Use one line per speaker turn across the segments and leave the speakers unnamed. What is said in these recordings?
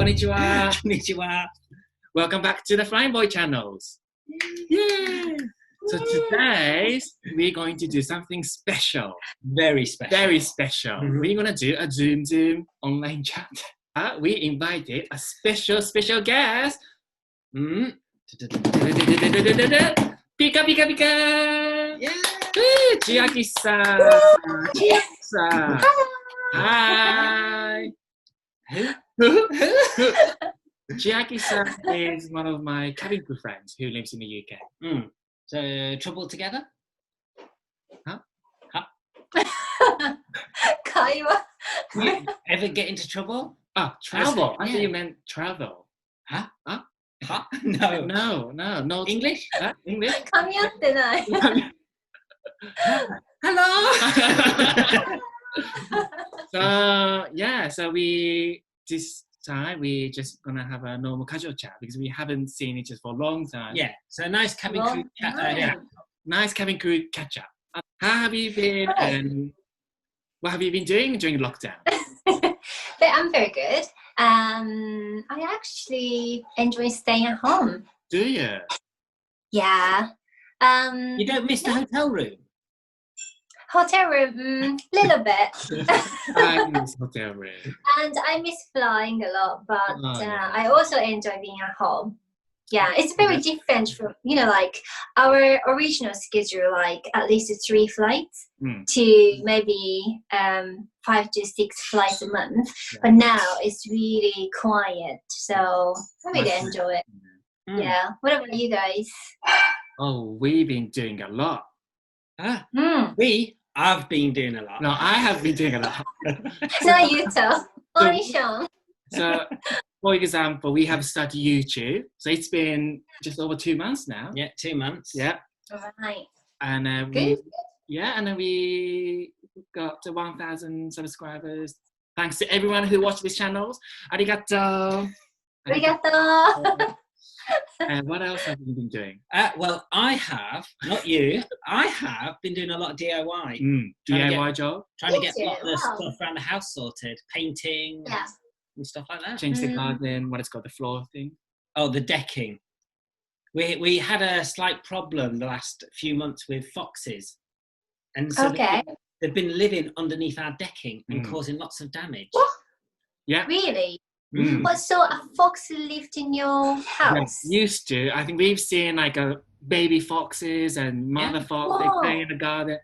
Konnichiwa.
Konnichiwa.
Welcome back to the Flying Boy channels. Yeah. So today we're going to do something special.
Very special.
Very special. We're going to do a Zoom online chat. We invited a special guest. Pika pika pika.
Yeah.
Chiaki-san. Chiaki-san. Hi. Chiaki-san is one of my cabin crew friends who lives in the UK.
So, trouble together?
Huh?
Kaiwa.
You ever get into trouble?
Ah, travel. I
Yeah.
thought you meant travel.
Huh?
Huh?
Huh? No.
No.
English?
English?
噛み合ってない。
Hello!
So this time we just gonna have a normal casual chat because we haven't seen each other for a long time.
Yeah, so nice cabin crew chat. Yeah.
Nice cabin crew catch up. How have you been and what have you been doing during lockdown?
But I'm very good. I actually enjoy staying at home.
Do you?
Yeah.
You don't miss the hotel room?
Hotel room, little bit.
I miss hotel room.
And I miss flying a lot, but
yeah.
I also enjoy being at home. Yeah, it's very different from, like our original schedule, like at least 3 flights to maybe 5 to 6 flights a month.
Yeah.
But now it's really quiet, so I really enjoy it. Yeah. What about you guys?
Oh, we've been doing a lot.
I've been doing a lot.
No, I have been doing a lot.
No, you tell. Only Sean.
So, for example, we have started YouTube. So it's been just over 2 months now.
Yeah, 2 months.
Yeah.
Right.
And
Good.
we got to 1,000 subscribers. Thanks to everyone who watched these channels. Arigato.
Arigato.
And what else have you been doing?
Well, I have, not you, I have been doing a lot of DIY.
DIY job?
Trying to get a lot of the
Wow.
stuff around the house sorted. Painting
Yeah.
and stuff like that.
Change the garden, what it's called, the floor thing.
Oh, the decking. We had a slight problem the last few months with foxes. And so they've been living underneath our decking and causing lots of damage.
What?
Yeah.
Really? What, so a fox lived in your house?
Yeah, used to. I think we've seen like a baby foxes and mother fox, they play in the garden.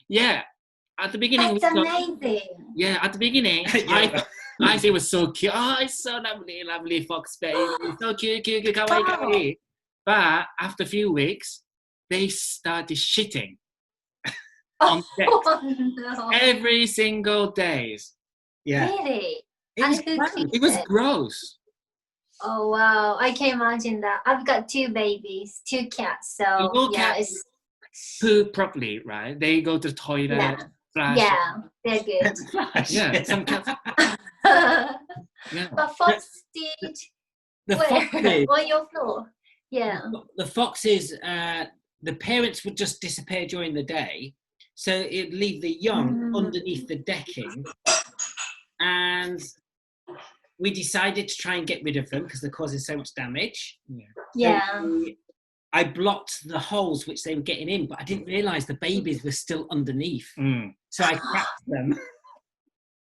Yeah. At the beginning.
That's amazing.
Yeah, at the beginning, I think it was so cute. Oh, it's so lovely fox baby. So cute, kawaii. But after a few weeks, they started shitting on deck
No.
every single day.
Yeah.
Really?
It was gross.
Oh wow, I can imagine that. I've got 2 babies, 2 cats, so
All cats poo properly, right? They go to the toilet, flash.
Yeah, they're good.
Yeah, some cats. Yeah.
But fox did
The
where?
foxes,
On your floor. Yeah.
the foxes, the parents would just disappear during the day. So it'd leave the young underneath the decking. And we decided to try and get rid of them because they're causing so much damage.
Yeah.
So I blocked the holes which they were getting in, but I didn't realise the babies were still underneath. So I cracked them.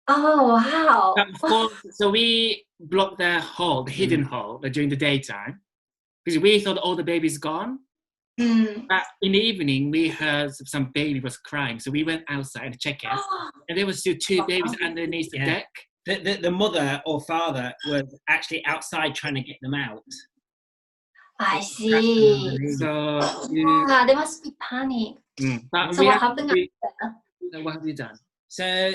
Oh wow.
But of course, so we blocked the hole, the hidden hole, during the daytime because we thought all the babies gone. But in the evening, we heard some baby was crying, so we went outside to check it, and there was still 2 babies underneath the deck.
The mother or father was actually outside trying to get them out.
I see.
So,
There must be panic.
but
So what happened after?
What have you done?
So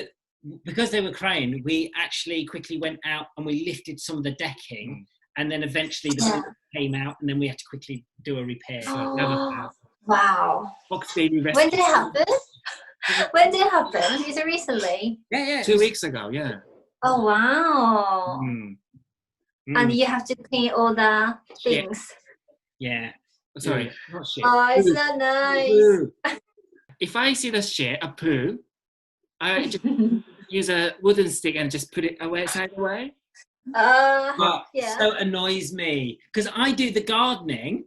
because they were crying, we actually quickly went out and we lifted some of the decking, and then eventually the baby came out, and then we had to quickly do a repair.
Wow.
Fox baby rescue.
When did it happen? When did it happen? Is it recently?
Yeah.
2 weeks ago, yeah.
Oh wow. And you have to clean all the things.
Yeah.
Sorry, not shit.
Oh, it's not nice.
If I see the shit, a poo, I just use a wooden stick and just put it away, side away.
But
yeah.
so annoys me because I do the gardening.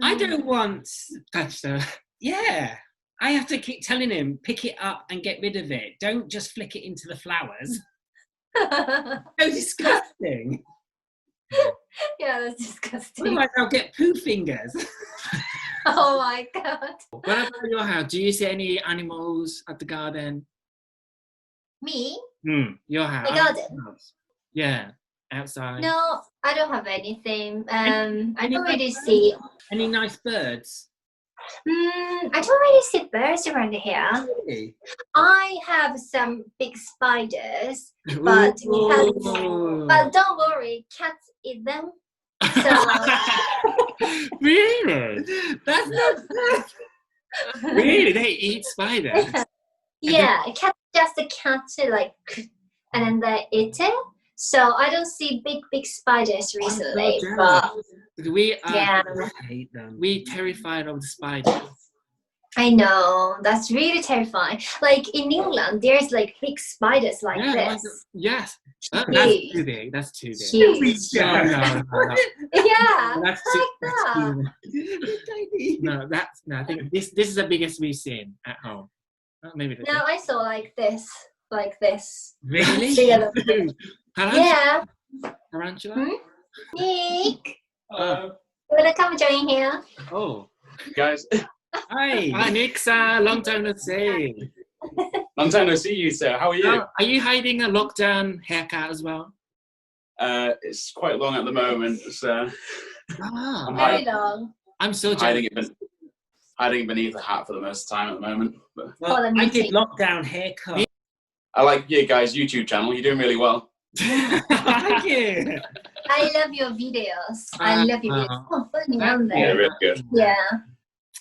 I don't want
touch the.
Yeah, I have to keep telling him pick it up and get rid of it. Don't just flick it into the flowers. So disgusting.
Yeah, that's disgusting.
Otherwise, I'll get poo fingers.
Oh my god.
What about your house? Do you see any animals at the garden?
Me?
Your house.
My garden?
Yeah, outside.
No, I don't have anything. I don't really see.
Any nice birds?
I don't really see birds around here.
Really?
I have some big spiders, but but don't worry, cats eat them. So
Really?
That's not good.
Really? They eat spiders?
yeah, cats just catch it like, and then they eat it. So I don't see big spiders recently, but
We are.
yeah.
I hate them.
We terrified of the spiders.
I know, that's really terrifying. Like in England, there's like big spiders like this.
Yes. That's too big. That's too big.
Huge.
No.
Yeah,
That's
like
too,
that.
no, that's no. I think this is the biggest we've seen at home. Maybe.
No, I saw like this.
Really?
Together.
Tarantula?
Yeah.
Tarantula?
Nick,
Oh.
you wanna come join here?
Oh.
Guys,
Hi.
Hi, Nixa. Long time no see.
long time no see you, sir. How are you?
Are you hiding a lockdown haircut as well?
It's quite long at the moment, so I'm
Very long.
I'm so
hiding
jealous.
hiding beneath the hat for the most time at the moment. But
Well, I did lockdown haircut.
I like your guys' YouTube channel. You're doing really well.
Thank you.
I love your videos. I love your videos. Oh, funny, aren't
Yeah,
they?
really good.
Yeah.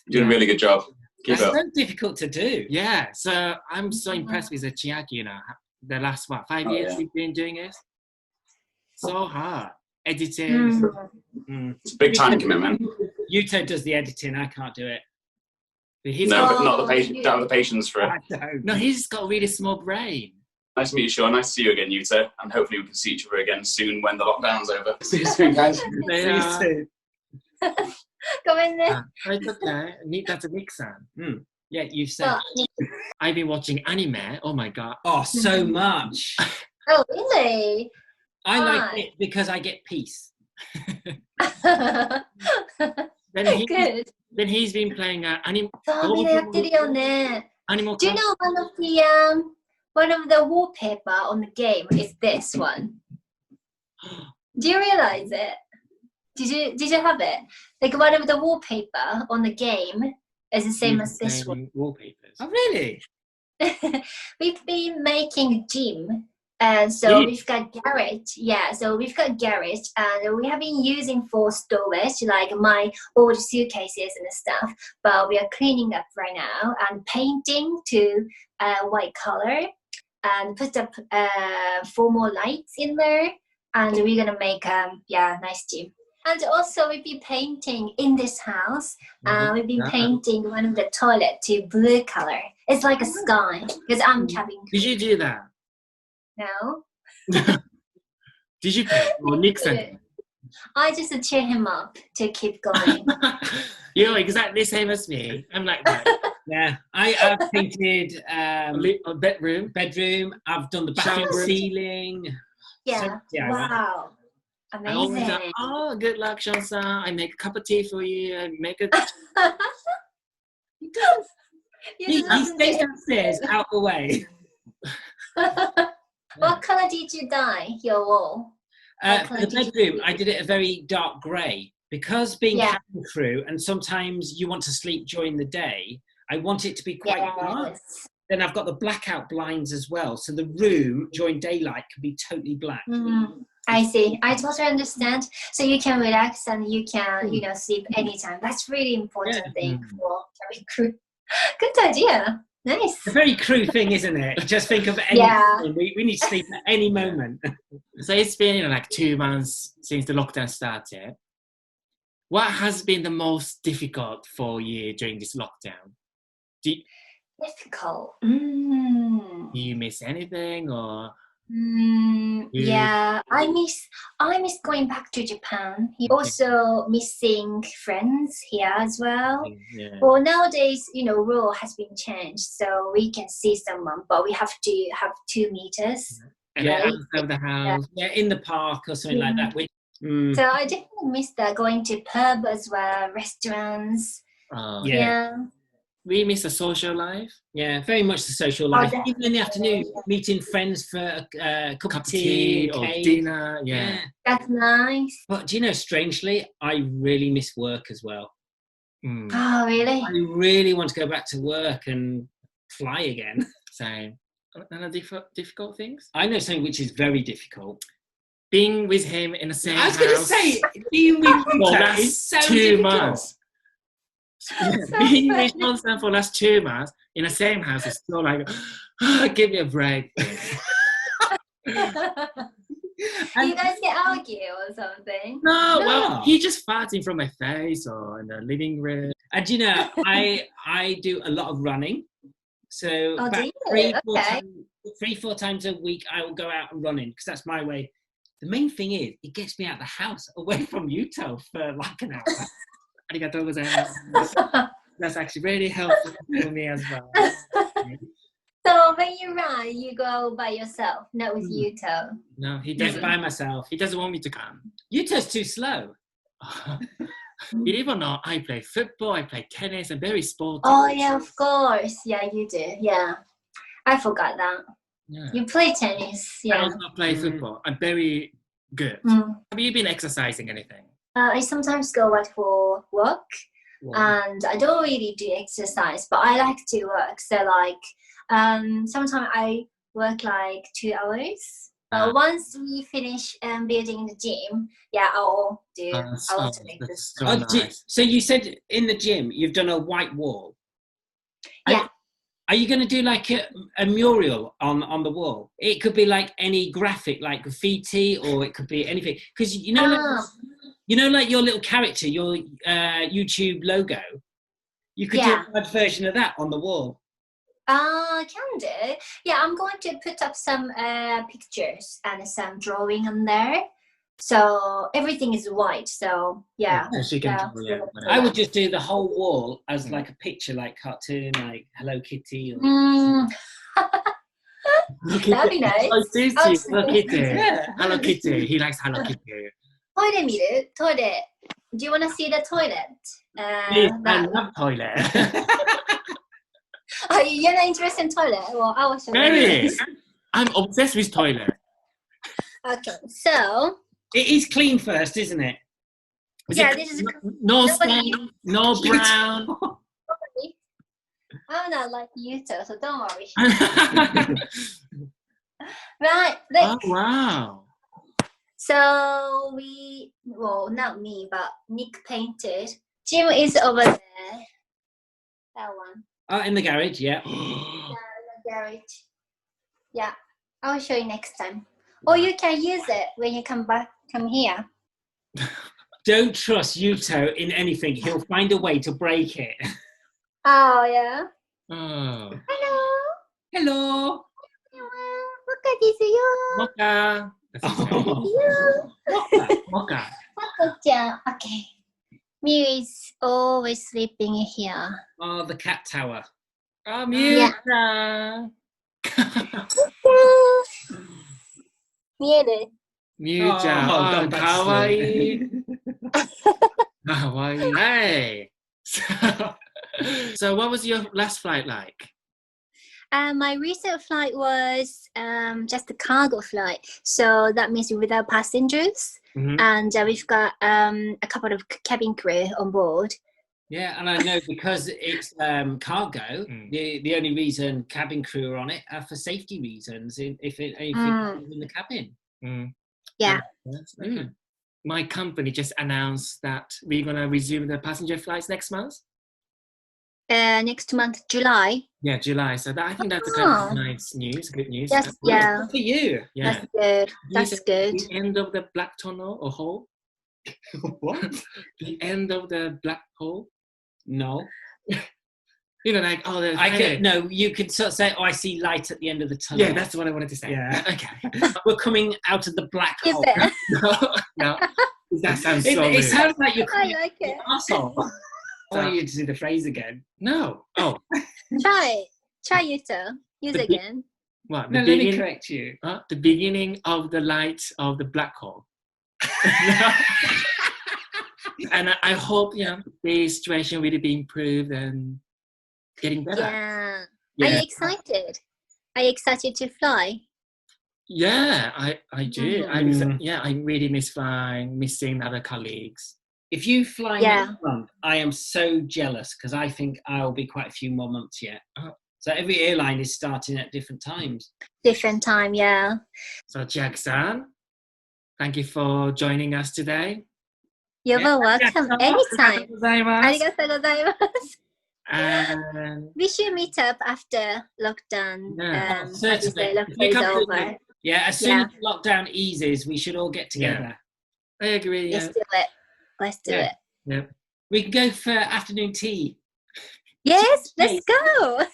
You're doing a really good job. Keep
It's
up.
so difficult to do.
Yeah, so I'm so impressed with the Chiaki, the last, 5 years we've been doing this. So hard. Editing.
It's a big time commitment.
Yuto does the editing. I can't do it.
He's
No,
got,
but not the patience. Don't have the patience for it.
I don't.
no, he's got a really small brain.
Nice to meet you, Sean. Nice to see you again, Yuto. And hopefully we can see each other again soon when the lockdown's over. See you soon, guys.
They
See you
are-
soon.
Go in there.
It's okay. That's a Nick-san.
Yeah, you've said.
I've been watching anime. Oh my god.
Oh, so much.
Oh, really?
I like
Why?
it because I get peace.
Good.
Then he's been playing anime.
そう、みんなやってるよね。
Animal
Do you know one of the wallpaper on the game is this one? Do you realize it? Did you have it? Like one of the wallpaper on the game is the same as this one.
Wallpapers.
Oh, really?
We've been making gym, and so we've got garage. Yeah, so we've got garage, and we have been using for storage, like my old suitcases and stuff. But we are cleaning up right now and painting to white color, and put up 4 more lights in there, and we're gonna make nice gym. And also we've been painting in this house. We've been painting one of the toilet to blue color. It's like a sky because I'm cabin crew.
Did you do that?
No,
Did you paint? Or Nick-san?
I just cheer him up to keep going.
You're exactly the same as me. I'm like that.
Yeah. I've painted
A bedroom.
I've done the bathroom
Shower.
ceiling.
Yeah.
So, yeah,
Wow.
I always
Amazing.
say, oh, good luck, Sean-san. I make a cup of tea for you. I make a...
He does.
You
He
just
stays downstairs, out the way.
What color did you dye your wall?
For the bedroom, I did it a very dark grey. Because being cabin crew, and sometimes you want to sleep during the day, I want it to be quite dark. Then I've got the blackout blinds as well. So the room during daylight can be totally black.
I see. I totally understand. So you can relax and you can, sleep anytime. That's really important thing for cabin crew. Good idea. Nice.
It's a very crew thing, isn't it? Just think of any moment. We need to sleep at any moment.
So it's been like 2 months since the lockdown started. What has been the most difficult for you during this lockdown?
Difficult.
Do you miss anything or?
Yeah, I miss going back to Japan. Also missing friends here as well.
Yeah.
Well, nowadays, rule has been changed, so we can see someone, but we have to have 2 meters.
And outside the house.
Yeah, in the park or something like that.
So I definitely miss that, going to pub as well, restaurants. Yeah.
We miss the social life.
Yeah, very much the social life. Even in the afternoon, meeting friends for a cup of tea
or dinner. Yeah.
That's nice.
But strangely, I really miss work as well.
Oh, really?
I really want to go back to work and fly again.
Same. And difficult things?
I know something which is very difficult.
Being with him in the same house.
I was going to say, being with him is so
2
difficult.
months. Being with Johnson for the last 2 months in the same house is still like, give me a break.
You guys get argue or something?
No, well, he just farts in front of my face or in the living room.
And I do a lot of running. So about 3-4 times a week, I will go out and running because that's my way. The main thing is, it gets me out of the house, away from Utah for like an hour.
ありがとうございます。That's actually really helpful for me as well.
So when you run, you go by yourself, not with Yuto.
No, he
Just
doesn't.
by myself.
He doesn't want me to come.
Utah's too slow.
Believe it or not, I play football, I play tennis, I'm very sporty.
Oh yeah, of course. Yeah, you do. Yeah, I forgot that.
Yeah.
You play tennis.
I
Yeah.
also play football. I'm very good. Have you been exercising anything?
I sometimes go out for work, and I don't really do exercise, but I like to work. So like, sometimes I work like 2 hours. But once we finish building the gym, I'll do alternate this.
So nice.
So you said in the gym you've done a white wall.
Yeah.
Are you going to do like a mural on the wall? It could be like any graphic, like graffiti, or it could be anything. Because like your little character, your YouTube logo, you could do a web version of that on the wall.
Can do. Yeah, I'm going to put up some pictures and some drawing on there. So everything is white. So yeah.
I would just do the whole wall as like a picture, like cartoon, like Hello Kitty. Or...
That'd be nice.
Hello Kitty. Yeah. Hello Kitty. He likes Hello Kitty.
Toilet. Do you want to see the toilet?
I love toilet.
You're not interested in toilet? Well, I was
very. I'm obsessed with toilet.
Okay, so
it is clean first, isn't it?
This is
no stain, no brown.
I'm not like you two, so don't worry. Right.
Oh wow.
So not me, but Nick painted. Jim is over there. That one.
Oh, in the garage, yeah.
In the garage. Yeah, I'll show you next time. Or you can use it when you come here.
Don't trust Yuto in anything. He'll find a way to break it.
Oh, yeah.
Oh.
Hello.
Mocha. Mocha.
Okay. Mew is always sleeping here.
Oh, the cat tower.
Oh, Mew. Yeah. Mew-chan. Kawaii. Kawaii. Hey. So what was your last flight like?
My recent flight was just a cargo flight. So that means without passengers. And we've got a couple of cabin crew on board.
Yeah, and I know because it's cargo, the only reason cabin crew are on it are for safety reasons if anything happens in the cabin.
Yeah.
My company just announced that we're going to resume the passenger flights next month.
Next month, July.
Yeah, July. So I think that's a kind of nice news, good news.
Yes, yeah.
Good for you.
Yeah.
That's good.
The end of the black tunnel or hole?
What?
The end of the black hole?
No.
You know, like, oh, there's
No, you could sort of say, oh, I see light at the end of the tunnel.
Yeah, that's what I wanted to say.
Yeah.
Okay.
We're coming out of the black hole.
No. That sounds so
It sounds like you're
I like it.
asshole. I want you to do the phrase again.
No. Oh.
Try Yuta. Use again.
What?
No, let me correct you.
The beginning of the light of the black hole. And I hope, the situation will be improved and getting better.
Yeah. Are you excited? Are you excited to fly?
Yeah, I do. I really miss flying, missing other colleagues.
If you fly next month, I am so jealous because I think I'll be quite a few more months yet. So every airline is starting at different times.
Different time, yeah.
So Chiaki-san, thank you for joining us today.
You're welcome anytime. ありがとうございます。
And
we should meet up after lockdown.
Certainly.
Lockdown is over.
Yeah, as soon as lockdown eases, we should all get together.
I agree.
Let's do it.
Yeah.
We can go for afternoon tea.
Yes, let's go.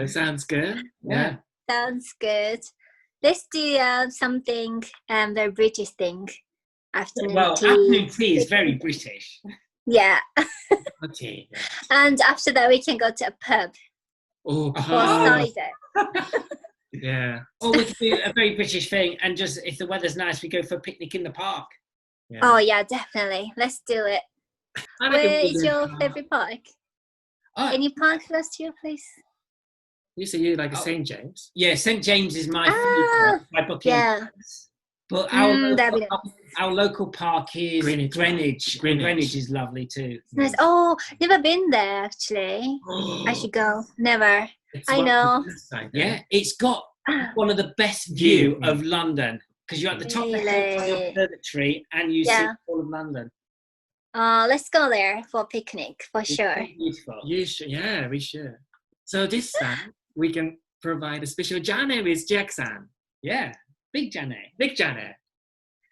Sounds good. Yeah.
Sounds good. Let's do something very British thing.
Afternoon tea is very British.
Yeah.
Okay.
And after that, we can go to a pub.
Oh,
or cider.
Yeah.
Or we could do a very British thing and just, if the weather's nice, we go for a picnic in the park.
Yeah.
Oh, yeah, definitely. Let's do it. Where is your favorite park? Any park close to your place?
You say you like St. James?
Yeah, St. James is my favorite by booking.
Yeah.
But our local park is Greenwich. Greenwich is lovely too.
Nice. Oh, never been there actually. I should go. Never. I know.
Yeah, it's got one of the best view of London because you're at the top of the observatory and you see all of London.
Let's go there for a picnic for sure.
Beautiful.
You should. Yeah, we should. So this time we can provide a special journey with Chiaki-san.
Yeah. Big Janet.
Big Janet.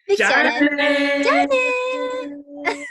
Big Janet. Janet.